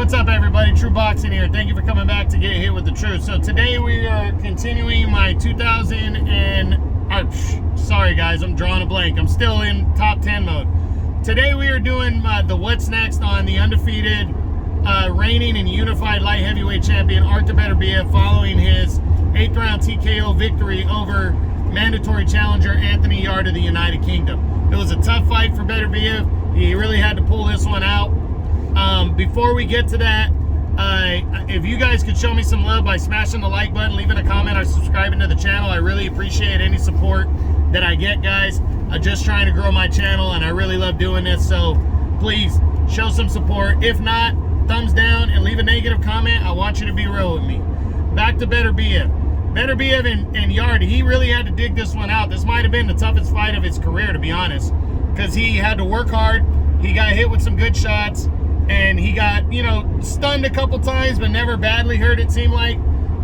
what's up everybody? True Boxing here. Thank you for coming back to Get Hit with the Truth. So today we are continuing my sorry guys, I'm drawing a blank. I'm still in top 10 mode. Today we are doing the what's next on the undefeated reigning and unified light heavyweight champion Artur Beterbiev following his 8th round TKO victory over mandatory challenger Anthony Yarde of the United Kingdom. It was a tough fight for Beterbiev. He really had to pull this one out. Before we get to that, if you guys could show me some love by smashing the like button, leaving a comment, or subscribing to the channel, I really appreciate any support that I get, guys. I'm just trying to grow my channel, and I really love doing this, so please show some support. If not, thumbs down and leave a negative comment. I want you to be real with me. Back to Beterbiev. Beterbiev and Yarde, he really had to dig this one out. This might have been the toughest fight of his career, to be honest, because he had to work hard. He got hit with some good shots, and he got, you know, stunned a couple times, but never badly hurt, it seemed like.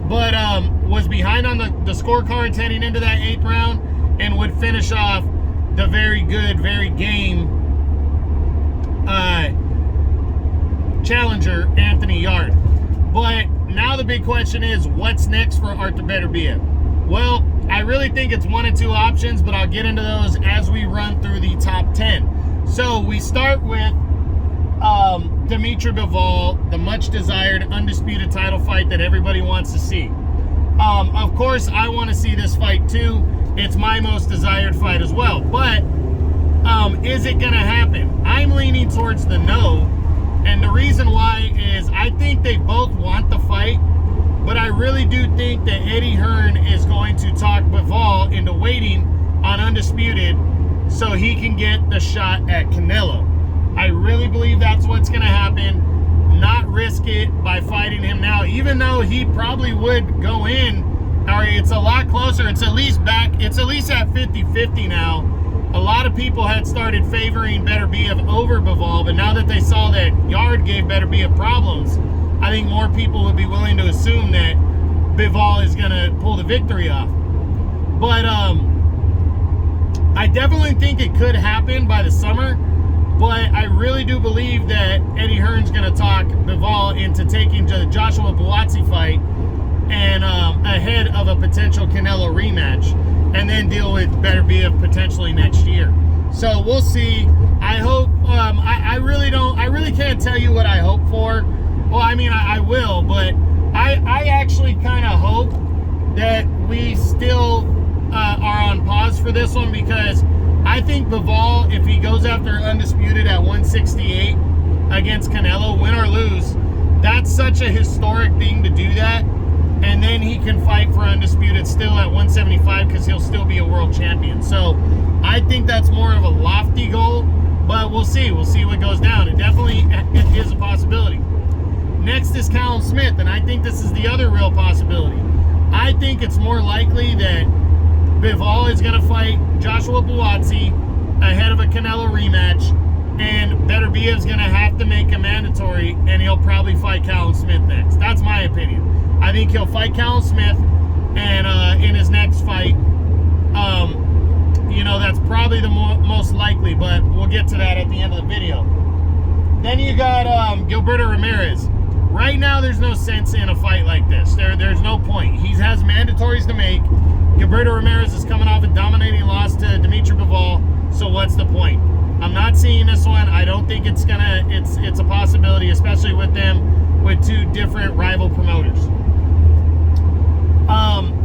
But was behind on the scorecards heading into that 8th round, and would finish off the very good, very game challenger Anthony Yarde. But now the big question is, what's next for Artur Beterbiev? Well, I really think it's one of two options, but I'll get into those as we run through the top 10. So we start with Dimitri Bivol, the much desired undisputed title fight that everybody wants to see. Of course, I want to see this fight too. It's my most desired fight as well. But is it going to happen? I'm leaning towards the no. And the reason why is I think they both want the fight, but I really do think that Eddie Hearn is going to talk Bivol into waiting on Undisputed so he can get the shot at Canelo. I really believe that's what's going to happen. Not risk it by fighting him now, even though he probably would go in. Or it's a lot closer. It's at least at 50-50 now. A lot of people had started favoring Beterbiev over Bivol, but now that they saw that Yarde gave Beterbiev problems, I think more people would be willing to assume that Bivol is going to pull the victory off. But I definitely think it could happen by the summer. But I really do believe that Eddie Hearn's going to talk Bivol into taking the Joshua Buatsi fight and ahead of a potential Canelo rematch, and then deal with Beterbiev potentially next year. So we'll see. I hope. I really can't tell you what I hope for. Well, I mean, I will, but I actually kind of hope that we still are on pause for this one, because I think Bivol, if he goes after Undisputed at 168 against Canelo, win or lose, that's such a historic thing to do that. And then he can fight for Undisputed still at 175, because he'll still be a world champion. So I think that's more of a lofty goal, but we'll see. We'll see what goes down. It definitely is a possibility. Next is Callum Smith, and I think this is the other real possibility. I think it's more likely that Bivol is going to fight Joshua Buatsi ahead of a Canelo rematch, and Beterbiev's going to have to make a mandatory, and he'll probably fight Callum Smith next. That's my opinion. I think he'll fight Callum Smith, and in his next fight, you know, that's probably the most likely, but we'll get to that at the end of the video. Then you got Gilberto Ramirez. Right now, there's no sense in a fight like this. There's no point. He has mandatories to make. Gilberto Ramirez is coming off a dominating loss to Dimitri Bivol, so what's the point? I'm not seeing this one. I don't think it's a possibility, especially with them with two different rival promoters.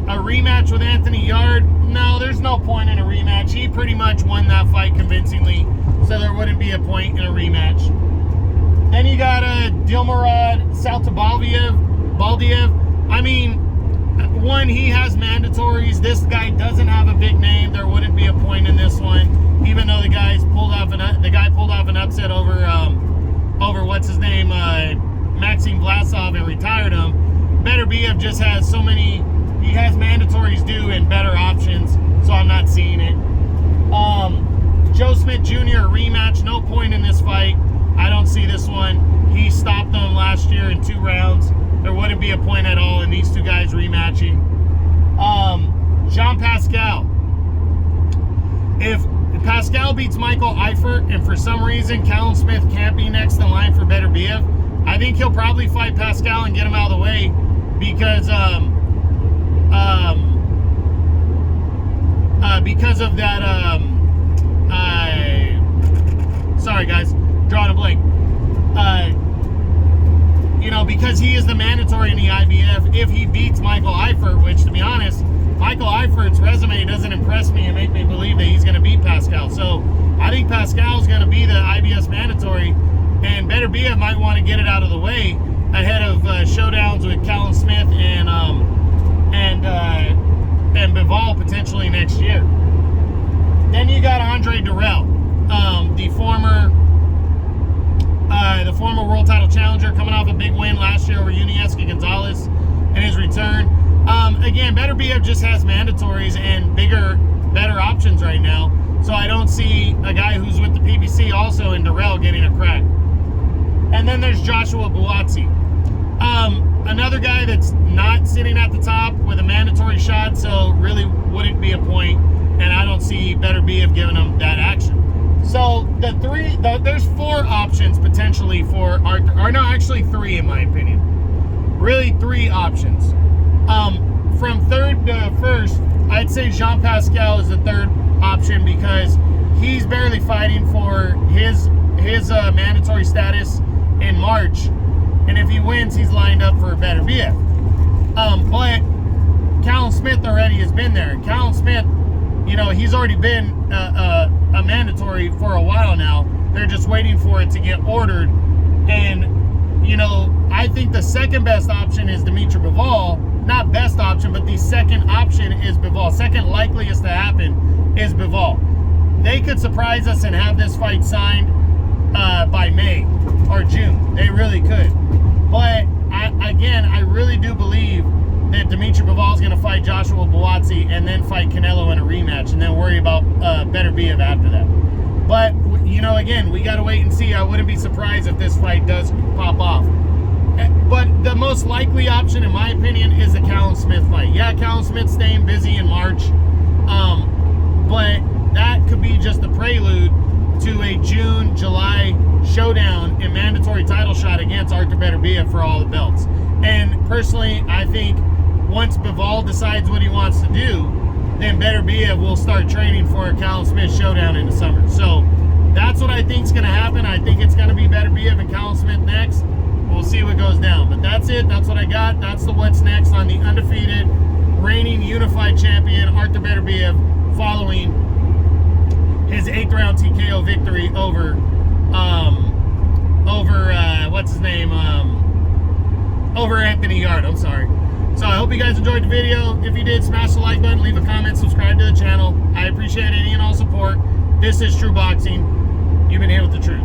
A rematch with Anthony Yarde? No, there's no point in a rematch. He pretty much won that fight convincingly, so there wouldn't be a point in a rematch. Then you got Dilmurad Saltabaldiev. I mean, one, he has mandatories. This guy doesn't have a big name. There wouldn't be a point in this one, even though the guy pulled off an upset over what's his name, Maxim Vlasov, and retired him. Beterbiev just has so many. He has mandatories due and better options, so I'm not seeing it. Joe Smith Jr. rematch, no point in this fight. I don't see this one. He stopped them last year in 2 rounds. There wouldn't be a point at all in these two guys rematching. Jean Pascal. If Pascal beats Michael Eifert, and for some reason Callum Smith can't be next in line for Beterbiev, I think he'll probably fight Pascal and get him out of the way because of that. Sorry guys, drawing a blank. You know, because he is the mandatory in the IBF. If he beats Michael Eifert, which to be honest, Michael Eifert's resume doesn't impress me and make me believe that he's going to beat Pascal. So I think Pascal's going to be the IBS mandatory, and Beterbiev might want to get it out of the way ahead of showdowns with Callum Smith and Bivol potentially next year. Then you got Andre Durrell, the former world title challenger, coming off a big win last year over Yunieski Gonzalez in his return. Again, Beterbiev just has mandatories and better options right now. So I don't see a guy who's with the PBC also in Durrell getting a crack. And then there's Joshua Buatsi. Another guy that's not sitting at the top with a mandatory shot, so really wouldn't be a point. And I don't see Beterbiev giving him that action. So there's 4 options potentially for Artur, or no, actually 3 in my opinion. Really 3 options. From third to first, I'd say Jean Pascal is the third option because he's barely fighting for his mandatory status in March, and if he wins, he's lined up for a Beterbiev. But Callum Smith already has been there. Callum Smith, you know, he's already been a mandatory for a while now. They're just waiting for it to get ordered. And, you know, I think the second best option is Dimitri Bivol. Not best option, but the second option is Bivol. Second likeliest to happen is Bivol. They could surprise us and have this fight signed by May or June. They really could. But, I really do believe that Dimitri Bivol is going to fight Joshua Buatsi and then fight Canelo in a rematch and then worry about Beterbiev after that. But, you know, again, we got to wait and see. I wouldn't be surprised if this fight does pop off. But the most likely option, in my opinion, is the Callum Smith fight. Yeah, Callum Smith's staying busy in March, but that could be just a prelude to a June, July showdown and mandatory title shot against Artur Beterbiev for all the belts. And personally, I think once Bivol decides what he wants to do, then Beterbiev will start training for a Callum Smith showdown in the summer. So that's what I think is going to happen. I think it's going to be Beterbiev and Callum Smith next. We'll see what goes down. But that's it. That's what I got. That's the what's next on the undefeated, reigning unified champion, Artur Beterbiev, following his 8th round TKO victory over over Anthony Yard. I'm sorry. So I hope you guys enjoyed the video. If you did, smash the like button, leave a comment, subscribe to the channel. I appreciate any and all support. This is True Boxing. You've been here with the truth.